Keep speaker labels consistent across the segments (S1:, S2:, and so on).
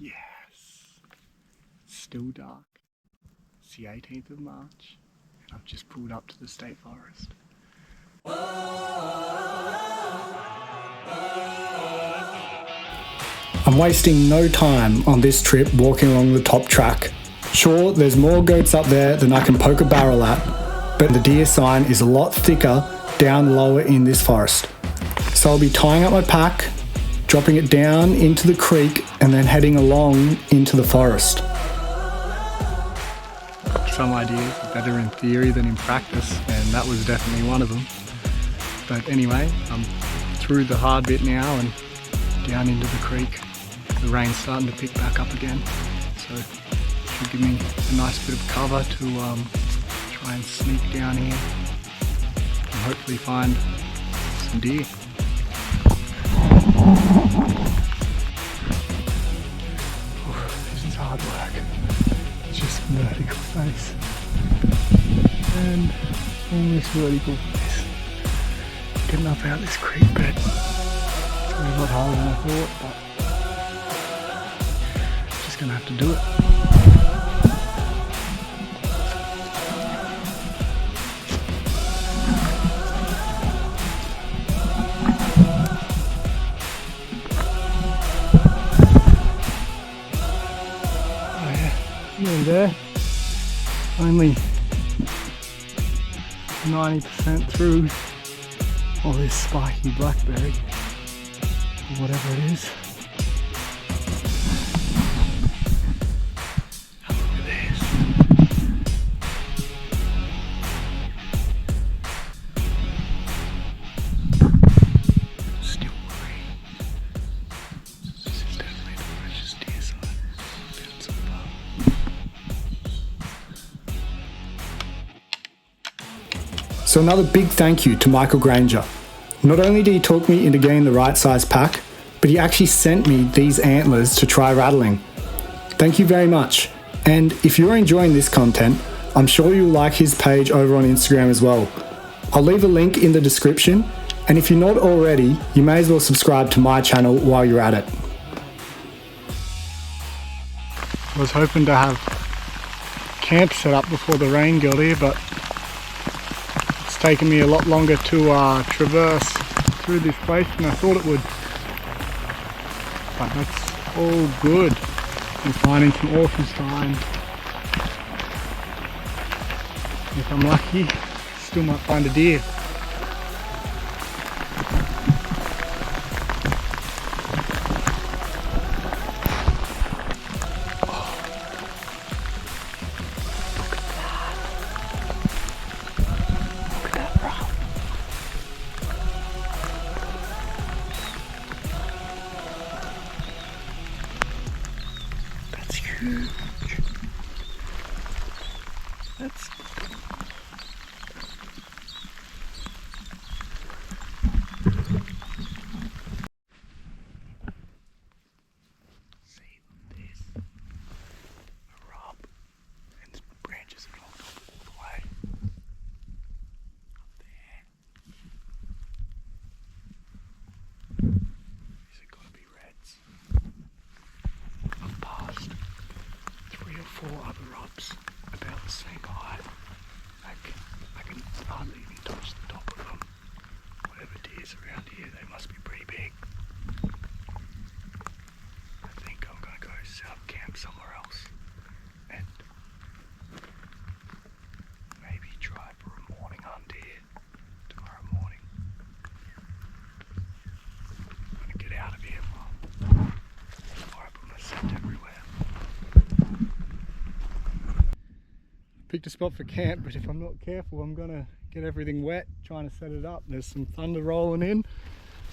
S1: Yes. It's still dark. It's the 18th of March and I've just pulled up to the state forest. I'm wasting no time on this trip walking along the top track. Sure, there's more goats up there than I can poke a barrel at, but the deer sign is a lot thicker down lower in this forest. So I'll be tying up my pack, dropping it down into the creek and then heading along into the forest. Some ideas are better in theory than in practice, and that was definitely one of them. But anyway, I'm through the hard bit now and down into the creek. The rain's starting to pick back up again, so it should give me a nice bit of cover to try and sneak down here and hopefully find some deer. This is hard work. It's just vertical face and almost vertical face. Getting up out this creek bed. It's a lot harder than I thought, but just gonna have to do it. Nearly there, only 90% through all this spiky blackberry, or whatever it is. Have a look at this. Still green. This is definitely the freshest deer sign down so far. So another big thank you to Michael Granger. Not only did he talk me into getting the right size pack, but he actually sent me these antlers to try rattling. Thank you very much. And if you're enjoying this content, I'm sure you'll like his page over on Instagram as well. I'll leave a link in the description, and if you're not already, you may as well subscribe to my channel while you're at it. I was hoping to have camp set up before the rain got here, but it's taken me a lot longer to traverse through this place than I thought it would. But that's all good. I'm finding some awesome signs. If I'm lucky, still might find a deer. Huge. That's see this a rub and branches are all the way up there. These are gotta be reds. I've passed 3 or 4 other rubs about the same height. I can hardly even touch the top of them. Whatever deer's around here, they must be pretty big. I think I'm gonna go set up camp somewhere else and maybe try for a morning hunt here tomorrow morning. I'm gonna get out of here before I put my scent everywhere. Picked a spot for camp, but if I'm not careful I'm gonna get everything wet trying to set it up. There's some thunder rolling in,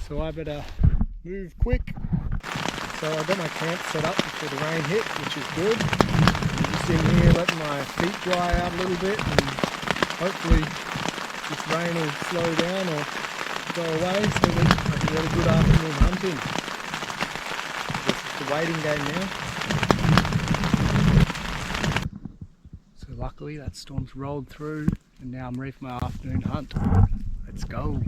S1: so I better move quick. So I got my camp set up before the rain hit, which is good. I'm just in here letting my feet dry out a little bit, and hopefully this rain will slow down or go away so that I can get a good afternoon hunting. I guess it's the waiting game now. Luckily that storm's rolled through and now I'm ready for my afternoon hunt. Let's go.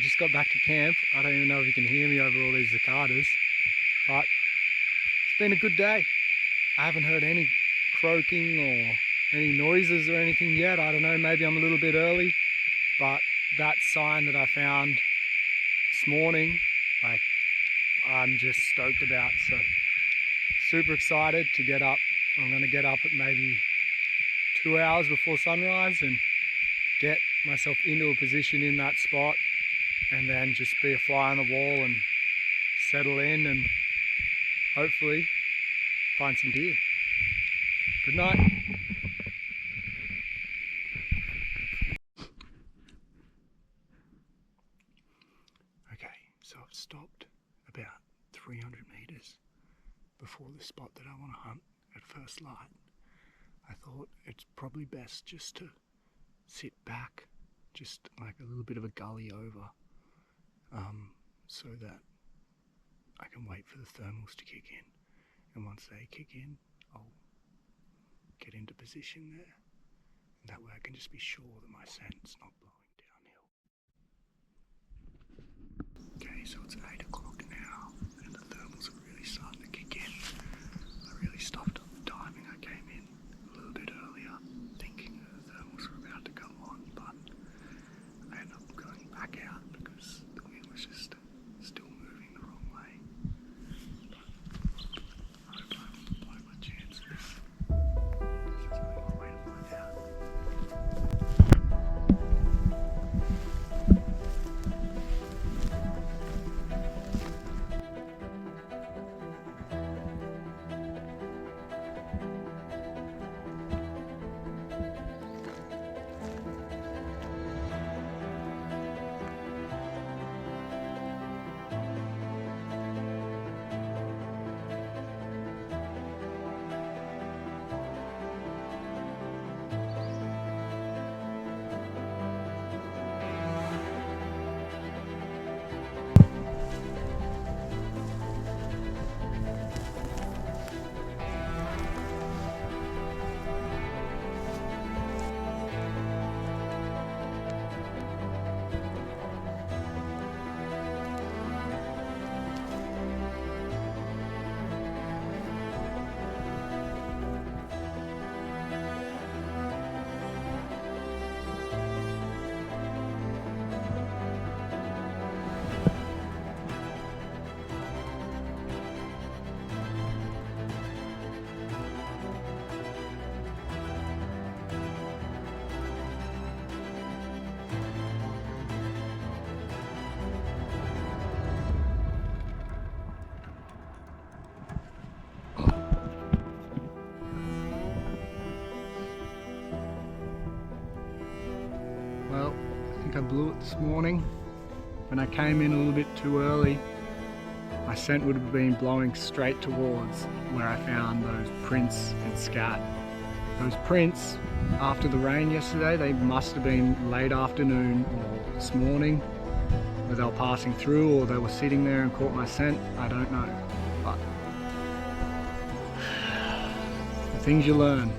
S1: just got back to camp. I don't even know if you can hear me over all these cicadas, but it's been a good day. I haven't heard any croaking or any noises or anything yet. I don't know, maybe I'm a little bit early, but that sign that I found this morning, like, I'm just stoked about. So super excited to get up. I'm going to get up at maybe 2 hours before sunrise and get myself into a position in that spot, and then just be a fly on the wall and settle in and hopefully find some deer. Good night. Okay, so I've stopped about 300 meters before the spot that I want to hunt at first light. I thought it's probably best just to sit back, just like a little bit of a gully over, so that I can wait for the thermals to kick in. And once they kick in, I'll get into position there. And that way I can just be sure that my scent's not blowing downhill. Okay, so it's 8 o'clock now, and the thermals are really starting to kick in. I really stopped on the timing. I came in a little bit earlier, thinking that the thermals were about to come on, but I ended up going back out because the wind was just still moving the wrong way. But I hope I don't blow my chances. This is only one way to find out. Well, I think I blew it this morning. When I came in a little bit too early, my scent would have been blowing straight towards where I found those prints and scat. Those prints, after the rain yesterday, they must have been late afternoon or this morning, where they were passing through or they were sitting there and caught my scent. I don't know, but the things you learn.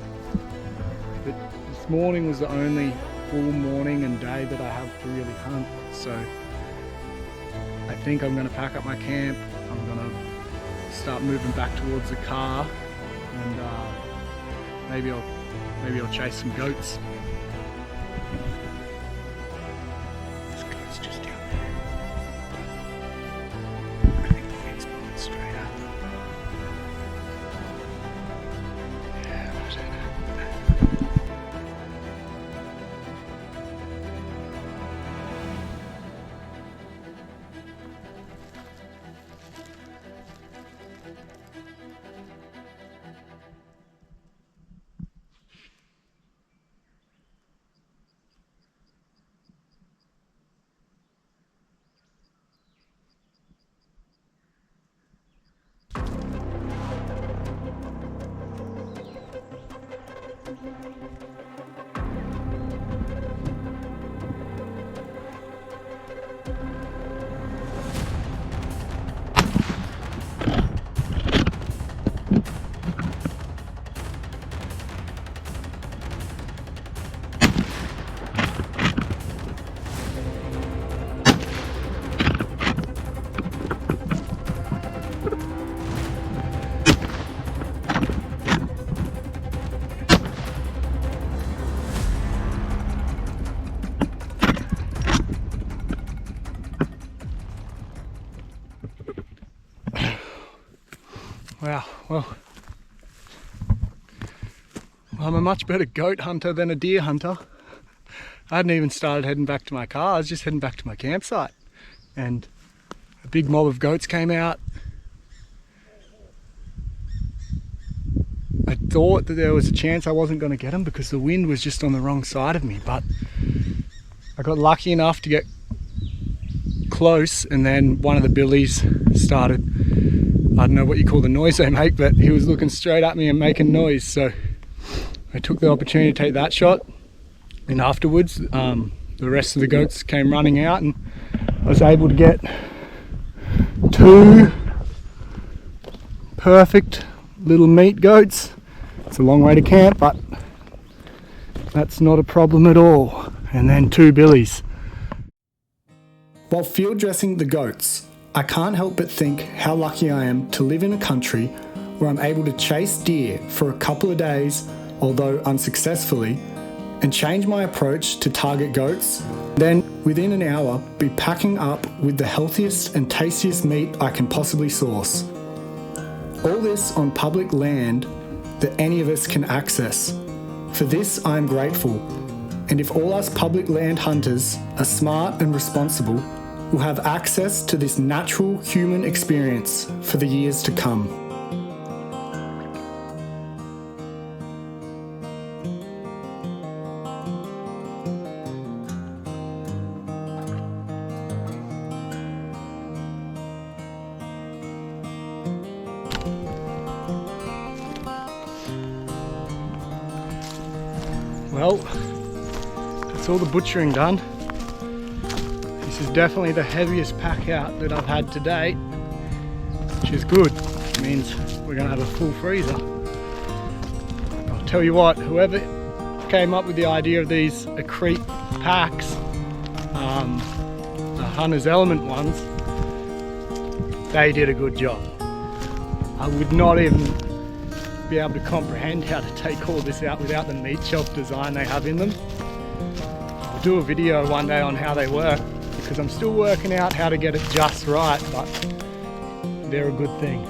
S1: But this morning was the only full morning and day that I have to really hunt, so I think I'm going to pack up my camp. I'm going to start moving back towards the car, and maybe I'll chase some goats. This goat's just down there. I think the wind's blowing straight up. Yeah, where's that? Wow, well, I'm a much better goat hunter than a deer hunter. I hadn't even started heading back to my car, I was just heading back to my campsite. And a big mob of goats came out. I thought that there was a chance I wasn't going to get them because the wind was just on the wrong side of me, but I got lucky enough to get close, and then one of the billies started, I don't know what you call the noise they make, but he was looking straight at me and making noise, so I took the opportunity to take that shot. And afterwards the rest of the goats came running out, and I was able to get 2 perfect little meat goats. It's a long way to camp, but that's not a problem at all. And then 2 billies. While field dressing the goats, I can't help but think how lucky I am to live in a country where I'm able to chase deer for a couple of days, although unsuccessfully, and change my approach to target goats, then within an hour be packing up with the healthiest and tastiest meat I can possibly source. All this on public land that any of us can access. For this I am grateful, and if all us public land hunters are smart and responsible, we'll have access to this natural human experience for the years to come. Well, that's all the butchering done. This is definitely the heaviest pack out that I've had to date, which is good. It means we're going to have a full freezer. I'll tell you what, whoever came up with the idea of these accrete packs, the Hunter's Element ones, they did a good job. I would not even be able to comprehend how to take all this out without the meat shelf design they have in them. I'll do a video one day on how they work, because I'm still working out how to get it just right, but they're a good thing.